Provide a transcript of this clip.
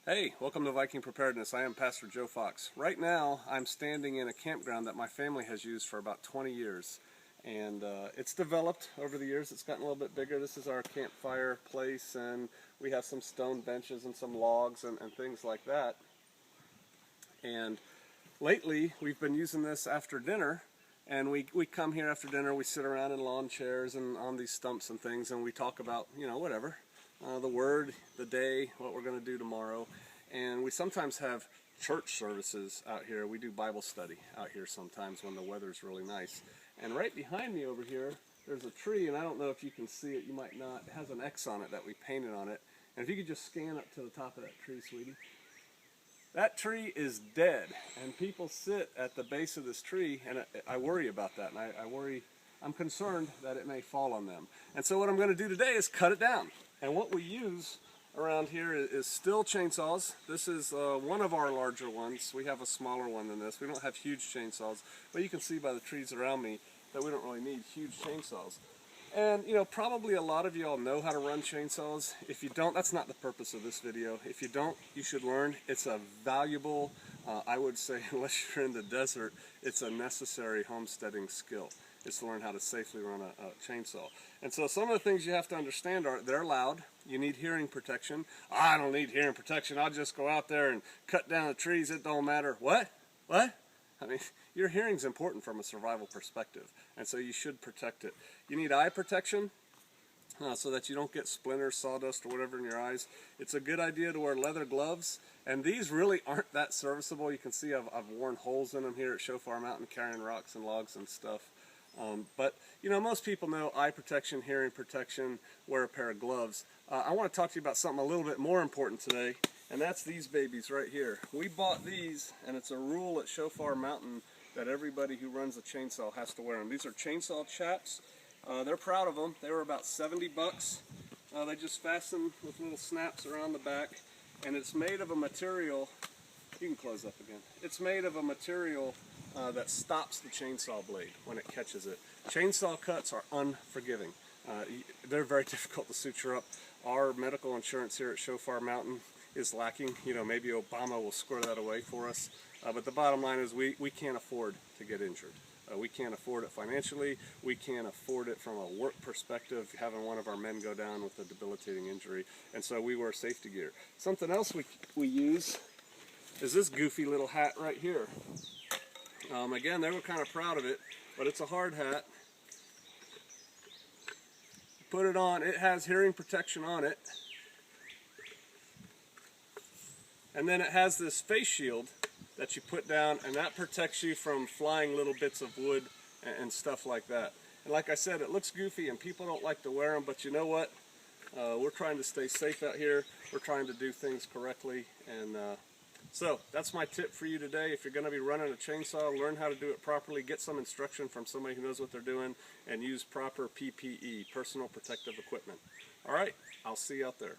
Hey, welcome to Viking Preparedness. I am Pastor Joe Fox. Right now, I'm standing in a campground that my family has used for about 20 years. And it's developed over the years. It's gotten a little bit bigger. This is our campfire place, and we have some stone benches and some logs and things like that. And lately, we've been using this after dinner. And we come here after dinner, we sit around in lawn chairs and on these stumps and things, and we talk about, whatever. The word, the day, what we're going to do tomorrow. And we sometimes have church services out here. We do Bible study out here sometimes when the weather's really nice. And right behind me over here, there's a tree, and I don't know if you can see it, you might not. It has an X on it that we painted on it. And if you could just scan up to the top of that tree, sweetie. That tree is dead, and people sit at the base of this tree, and I worry about that, and I'm concerned that it may fall on them. And so what I'm going to do today is cut it down. And what we use around here is still chainsaws. This is one of our larger ones. We have a smaller one than this. We don't have huge chainsaws, but you can see by the trees around me that we don't really need huge chainsaws. And probably a lot of y'all know how to run chainsaws. If you don't, that's not the purpose of this video. If you don't, you should learn. It's a valuable, I would say, unless you're in the desert, it's a necessary homesteading skill. It's to learn how to safely run a chainsaw. And so some of the things you have to understand are they're loud. You need hearing protection. I don't need hearing protection. I'll just go out there and cut down the trees. It don't matter. What? I mean, your hearing's important from a survival perspective, and so you should protect it. You need eye protection so that you don't get splinters, sawdust, or whatever in your eyes. It's a good idea to wear leather gloves, and these really aren't that serviceable. You can see I've worn holes in them here at Shofar Mountain carrying rocks and logs and stuff. But most people know eye protection, hearing protection, wear a pair of gloves. I want to talk to you about something a little bit more important today, and that's these babies right here. We bought these, and it's a rule at Shofar Mountain that everybody who runs a chainsaw has to wear them. These are chainsaw chaps. They're proud of them. They were about 70 bucks. They just fasten with little snaps around the back, and it's made of a material, you can close up again. It's made of a material that stops the chainsaw blade when it catches it. Chainsaw cuts are unforgiving. They're very difficult to suture up. Our medical insurance here at Shofar Mountain is lacking. Maybe Obama will square that away for us. But the bottom line is we can't afford to get injured. We can't afford it financially. We can't afford it from a work perspective, having one of our men go down with a debilitating injury. And so we wear safety gear. Something else we use is this goofy little hat right here. Again, they were kind of proud of it, but it's a hard hat. Put it on. It has hearing protection on it. And then it has this face shield that you put down, and that protects you from flying little bits of wood and stuff like that. And like I said, it looks goofy and people don't like to wear them, but you know what? We're trying to stay safe out here. We're trying to do things correctly, and so that's my tip for you today. If you're going to be running a chainsaw, learn how to do it properly, get some instruction from somebody who knows what they're doing, and use proper PPE, personal protective equipment. All right, I'll see you out there.